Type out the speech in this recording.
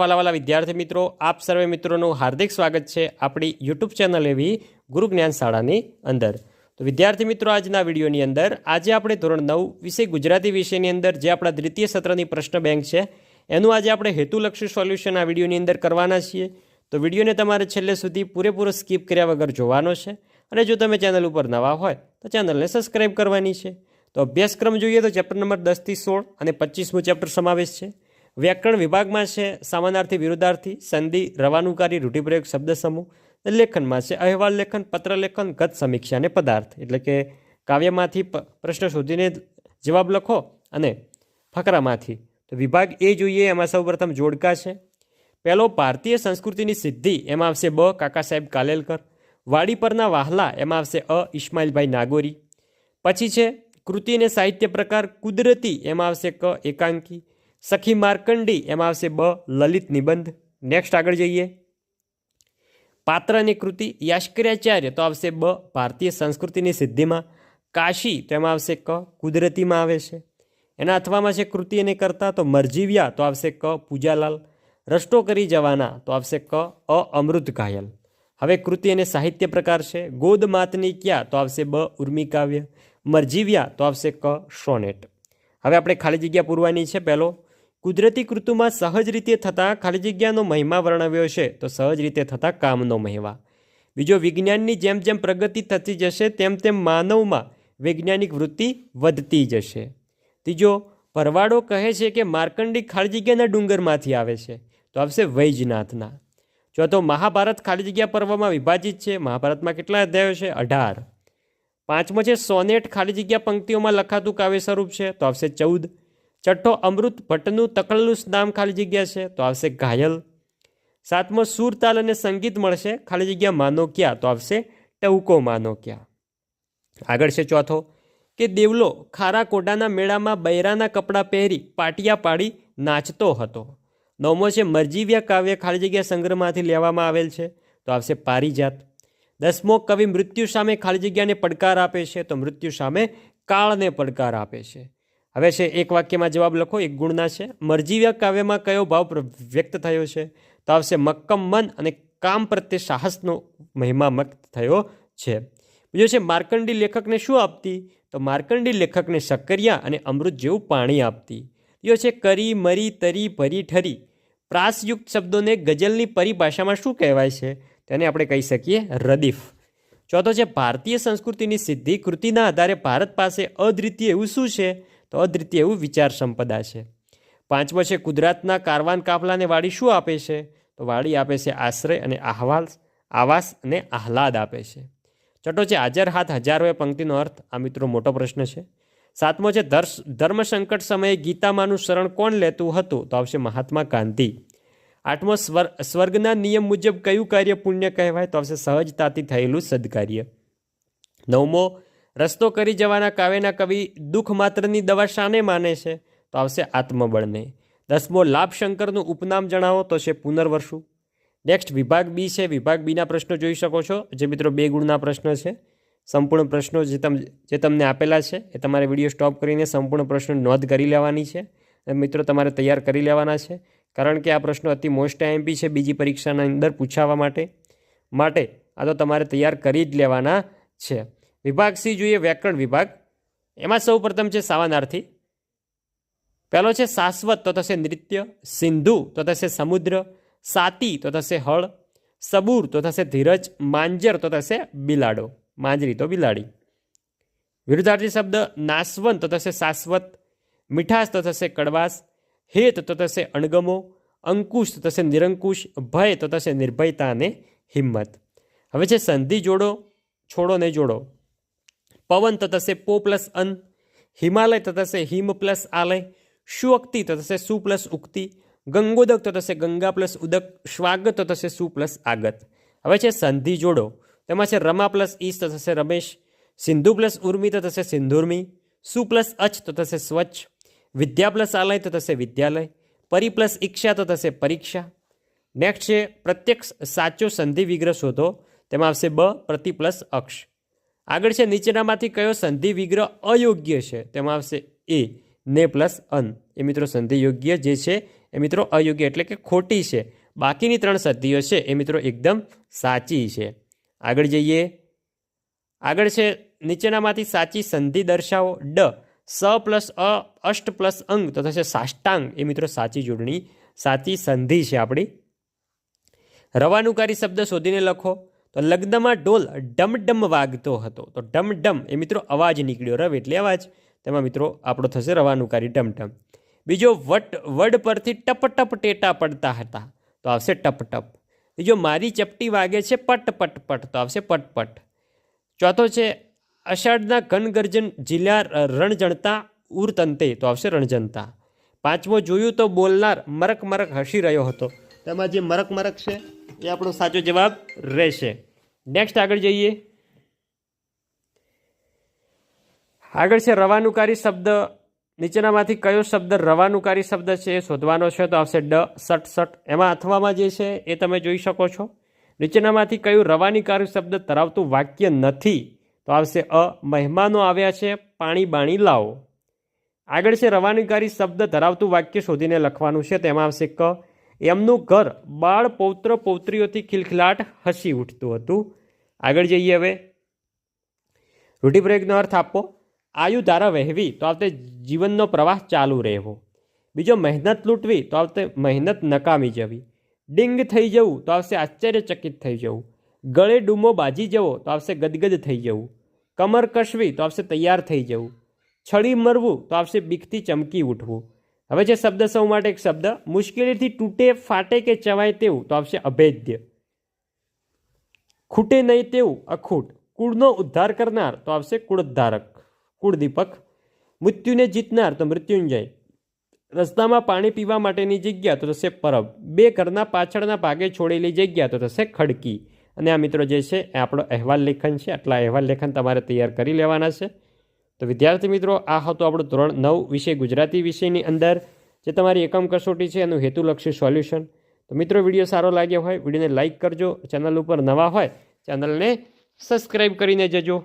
વાલા વિદ્યાર્થી મિત્રો, આપ સર્વે મિત્રોનું હાર્દિક સ્વાગત છે આપણી યુટ્યુબ ચેનલ એવી ગુરુ જ્ઞાન શાળાની અંદર. તો વિદ્યાર્થી મિત્રો, આજના વિડીયોની અંદર આજે આપણે ધોરણ 9 વિષય ગુજરાતી વિષયની અંદર જે આપણા દ્વિતીય સત્રની પ્રશ્ન બેંક છે એનું આજે આપણે હેતુલક્ષી સોલ્યુશન આ વિડીયોની અંદર કરવાના છીએ. તો વિડીયોને તમારે છેલ્લે સુધી પૂરેપૂરો સ્કીપ કર્યા વગર જોવાનો છે અને જો તમે ચેનલ ઉપર નવા હોય તો ચેનલને સબસ્ક્રાઈબ કરવાની છે. તો અભ્યાસક્રમ જોઈએ તો ચેપ્ટર નંબર 10 થી 16 અને 25મું ચેપ્ટર સમાવેશ છે. વ્યાકરણ વિભાગમાં છે સમાનાર્થી, વિરુદ્ધાર્થી, સંધિ, રવાનુકારી, રૂઢિપ્રયોગ, શબ્દ સમૂહ. લેખનમાં છે અહેવાલ લેખન, પત્ર લેખન, ગત સમીક્ષા અને પદાર્થ, એટલે કે કાવ્યમાંથી પ્રશ્ન શોધીને જવાબ લખો અને ફકરામાંથી. તો વિભાગ એ જોઈએ, એમાં સૌપ્રથમ જોડકા છે. પહેલો ભારતીય સંસ્કૃતિની સિદ્ધિ, એમાં આવશે બ કાકા સાહેબ કાલેલકર. વાડી પરના વાહલા, એમાં આવશે અ ઇસ્માઇલભાઈ નાગોરી. પછી છે કૃતિ અને સાહિત્ય પ્રકાર કુદરતી, એમાં આવશે ક એકાંકી. સખી માર્કંડી, એમાં આવશે બ લલિત નિબંધ. નેક્સ્ટ આગળ જઈએ. પાત્ર અને કૃતિ યાસ્કરાચાર્ય, તો આવશે બ ભારતીય સંસ્કૃતિની સિદ્ધિમાં. કાશી, તો એમાં આવશે ક કુદરતીમાં આવે છે. એના અથવામાં છે કૃતિ અને કર્તા, તો મરજીવ્યા, તો આવશે ક પૂજાલાલ. રસ્તો કરી જવાના, તો આવશે ક અ અમૃત ઘાયલ. હવે કૃતિ અને સાહિત્ય પ્રકાર છે ગોદ માતની ક્યા, તો આવશે બ ઉર્મી કાવ્ય. મરજીવ્યા, તો આવશે ક સોનેટ. હવે આપણે ખાલી જગ્યા પૂરવાની છે. પહેલો કુદરતી કૃતુમાં સહજ રીતે થતા ખાલી જગ્યાનો મહિમા વર્ણવ્યો છે, તો સહજ રીતે થતા કામનો મહિમા. બીજો વિજ્ઞાનની જેમ જેમ પ્રગતિ થતી જશે તેમ તેમ માનવમાં વૈજ્ઞાનિક વૃત્તિ વધતી જશે. ત્રીજો ભરવાડો કહે છે કે માર્કંડી ખાલી જગ્યાના ડુંગરમાંથી આવે છે, તો આવશે વૈજનાથના. ચોથો મહાભારત ખાલી જગ્યા પર્વમાં વિભાજિત છે. મહાભારતમાં કેટલા અધ્યાયો છે? 18. પાંચમો છે સોનેટ ખાલી જગ્યા પંક્તિઓમાં લખાતું કાવ્ય સ્વરૂપ છે, તો આવશે 14. છઠ્ઠો અમૃત ભટ્ટનું તકલનું નામ ખાલી જગ્યા છે, તો આવશે ઘાયલ. સાતમો સુર તાલ અને સંગીત મળશે ખાલી જગ્યા માનો ક્યાં, તો આવશે ટવકો માનો ક્યાં. આગળ છે ચોથો કે દેવલો ખારા કોડાના મેળામાં બૈરાના કપડાં પહેરી પાટિયા પાડી નાચતો હતો. નવમો છે મરજીવ્યા કાવ્ય ખાલી જગ્યા સંગ્રહમાંથી લેવામાં આવેલ છે, તો આવશે પારિજાત. 10મો કવિ મૃત્યુ સામે ખાલી જગ્યાને પડકાર આપે છે, તો મૃત્યુ સામે કાળને પડકાર આપે છે. હવે છે એક વાક્યમાં જવાબ લખો, એક ગુણના છે. મરજીવ્યા કાવ્યમાં કયો ભાવ વ્યક્ત થયો છે, તો આવશે મક્કમ મન અને કામ પ્રત્યે સાહસનો મહિમા વ્યક્ત થયો છે. બીજો છે માર્કંડી લેખકને શું આપતી, તો માર્કંડી લેખકને શક્કરિયા અને અમૃત જેવું પાણી આપતી. બીજો છે કરી, મરી, તરી, ભરી, ઠરી પ્રાસયુક્ત શબ્દોને ગઝલની પરિભાષામાં શું કહેવાય છે, તેને આપણે કહી શકીએ રદીફ. ચોથો છે ભારતીય સંસ્કૃતિની સિદ્ધિ કૃતિના આધારે ભારત પાસે અદ્વિતીય એવું શું છે, તો અદ્વિતીય એવું વિચાર સંપદા છે. પાંચમો છે ગુજરાતના કારવાન કાફલાને વાડી શું આપે છે, તો વાડી આપે છે આશ્રય અને આવાસ અને આહલાદ આપે છે. છઠ્ઠો છે હાજર હાથ હજારો એ પંક્તિનો અર્થ. આ મિત્રો મોટો પ્રશ્ન છે. સાતમો છે ધર્મ સંકટ સમયે ગીતામાંનું શરણ કોણ લેતું હતું, તો આવશે મહાત્મા ગાંધી. આઠમો સ્વર્ગના નિયમ મુજબ કયું કાર્ય પુણ્ય કહેવાય, તો આવશે સહજતાથી થયેલું સદકાર્ય. નવમો રસ્તો કરી જવાના કાવ્યના કવિ દુઃખ માત્રની દવા શાને માને છે, તો આવશે આત્મબળને. 10મો લાભશંકરનું ઉપનામ જણાવો, તો છે પુનર્વસુ. નેક્સ્ટ વિભાગ બી છે. વિભાગ બીના પ્રશ્નો જોઈ શકો છો, જે મિત્રો 2 ગુણના પ્રશ્ન છે. સંપૂર્ણ પ્રશ્નો જે તમને આપેલા છે એ તમારે વિડીયો સ્ટોપ કરીને સંપૂર્ણ પ્રશ્નો નોંધ કરી લેવાની છે. મિત્રો તમારે તૈયાર કરી લેવાના છે, કારણ કે આ પ્રશ્નો અતિ મોસ્ટ આઈએમપી છે બીજી પરીક્ષાના અંદર પૂછાવા માટે આ તો તમારે તૈયાર કરી જ લેવાના છે. વિભાગ સી જોઈએ, વ્યાકરણ વિભાગ. એમાં સૌ પ્રથમ છે સાવાનાર્થી. પહેલો છે શાશ્વત, તો થશે નૃત્ય. સિંધુ, તો થશે સમુદ્ર. સાતી, તો થશે હળ. સબૂર, તો થશે ધીરજ. માંજર, તો થશે બિલાડો. માંજરી તો બિલાડી. વિરુદ્ધાર્થી શબ્દ નાશવંત, તો થશે શાશ્વત. મીઠાશ, તો થશે કડવાશ. હેત, તો થશે અણગમો. અંકુશ, તો થશે નિરંકુશ. ભય, તો થશે નિર્ભયતા અને હિંમત. હવે છે સંધિ જોડો, છોડો ને જોડો. પવન, તો થશે પો પ્લસ અન. હિમાલય, તો થશે હિમ પ્લસ આલય. સુઅક્તિ, તો થશે સુ પ્લસ ઉક્તિ. ગંગોદક, તો થશે ગંગા પ્લસ ઉદક. સ્વાગત, તો થશે સુ પ્લસ આગત. હવે છે સંધિ જોડો. તેમાં છે રમા પ્લસ ઈશ, તો થશે રમેશ. સિંધુ પ્લસ ઉર્મી, તો થશે સિંધુર્મી. સુ પ્લસ અચ, તો થશે સ્વચ્છ. વિદ્યા પ્લસ આલય, તો થશે વિદ્યાલય. પરી પ્લસ ઈક્ષા, તો થશે પરીક્ષા. નેક્સ્ટ છે પ્રત્યક્ષ સાચો સંધિ વિગ્રહ શોધો. તેમાં આવશે બ પ્રતિ પ્લસ અક્ષ. આગળ છે નીચેનામાંથી કયો સંધિ વિગ્રહ અયોગ્ય છે, તેમાં આવશે એ ને પ્લસ અન. એ મિત્રો સંધિ યોગ્ય જે છે એ મિત્રો અયોગ્ય એટલે કે ખોટી છે. બાકીની 3 સંધિઓ છે એ મિત્રો એકદમ સાચી છે. આગળ જઈએ. આગળ છે નીચેનામાંથી સાચી સંધિ દર્શાવો. સ પ્લસ અષ્ટ પ્લસ અંગ તો થશે સાષ્ટાંગ. એ મિત્રો સાચી જોડણી, સાચી સંધિ છે આપણી. રવાનુકારી શબ્દ શોધીને લખો. તો લગ્નમાં ઢોલ ડમડમ વાગતો હતો. તો ડમડમ એ મિત્રો અવાજ નીકળ્યો. રવ એટલે અવાજ, તેમાં મિત્રો આપણો થશે રવાનુકારી ડમડમ. બીજો વડ પરથી ટપ ટપ ટેટા પડતા હતા તો આવશે ટપ ટપ. બીજો મારી ચપટી વાગે છે પટ પટ પટ તો આવશે પટ પટ. ચોથો છે અષાઢના ઘનગર્જન ઝીલ્યા રણજણતા ઉરતંતે તો આવશે રણજનતા. પાંચમો જોયું તો બોલનાર મરક મરક હસી રહ્યો હતો. તેમાં જે મરક મરક છે એ આપણો સાચો જવાબ રહેશે. નેક્સ્ટ આગળ જઈએ. આગળ છે રવાનુકારી શબ્દ. નીચેનામાંથી કયો શબ્દ રવાનુકારી શબ્દ છે એ શોધવાનો છે તો આવશે સટ સટ. એમાં અથવામાં જે છે એ તમે જોઈ શકો છો. નીચેનામાંથી કયું રવાનુકારી શબ્દ ધરાવતું વાક્ય નથી તો આવશે મહેમાનો આવ્યા છે પાણી બાણી લાવો. આગળ છે રવાનુકારી શબ્દ ધરાવતું વાક્ય શોધીને લખવાનું છે. તેમાં આવશે એમનું ઘર બાળ પૌત્ર પૌત્રીઓથી ખિલખિલાટ હસી ઉઠતું હતું. આગળ જઈએ હવે. રૂઢિપ્રયોગનો અર્થ આપો. આયુ ધારા વહેવી તો આવતે જીવનનો પ્રવાહ ચાલુ રહેવો. બીજો મહેનત લૂંટવી તો આવતે મહેનત નકામી જવી. ડિંગ થઈ જવું તો આવશે આશ્ચર્યચકિત થઈ જવું. ગળે ડૂમો બાજી જવો તો આવશે ગદગદ થઈ જવું. કમર કસવી તો આવશે તૈયાર થઈ જવું. છળી મરવું તો આવશે બીકથી ચમકી ઉઠવું. હવે છે શબ્દ સૌ માટે એક શબ્દ. મુશ્કેલીથી તૂટે ફાટે કે ચવાય તેવું તો આવશે અભેદ્ય. ખૂટે નહીં તેવું અખૂટ. કુળનો ઉદ્ધાર કરનાર તો આવશે કુળોદ્ધારક, કુળદીપક. મૃત્યુને જીતનાર તો મૃત્યુંજય. રસ્તામાં પાણી પીવા માટેની જગ્યા તો થશે પરબ. બે ઘરના પાછળના ભાગે છોડેલી જગ્યા તો થશે ખડકી. અને આ મિત્રો જે છે એ આપણો અહેવાલ લેખન છે. આટલા અહેવાલ લેખન તમારે તૈયાર કરી લેવાના છે. તો વિદ્યાર્થી મિત્રો, આ હતું આપણું ધોરણ 9 વિષય ગુજરાતી વિષયની અંદર જે તમારી એકમ કસોટી છે એનું હેતુલક્ષી સોલ્યુશન. તો મિત્રો, વિડીયો સારો લાગ્યો હોય વિડીયોને લાઇક કરજો. ચેનલ ઉપર નવા હોય ચેનલને સબસ્ક્રાઈબ કરીને જજો.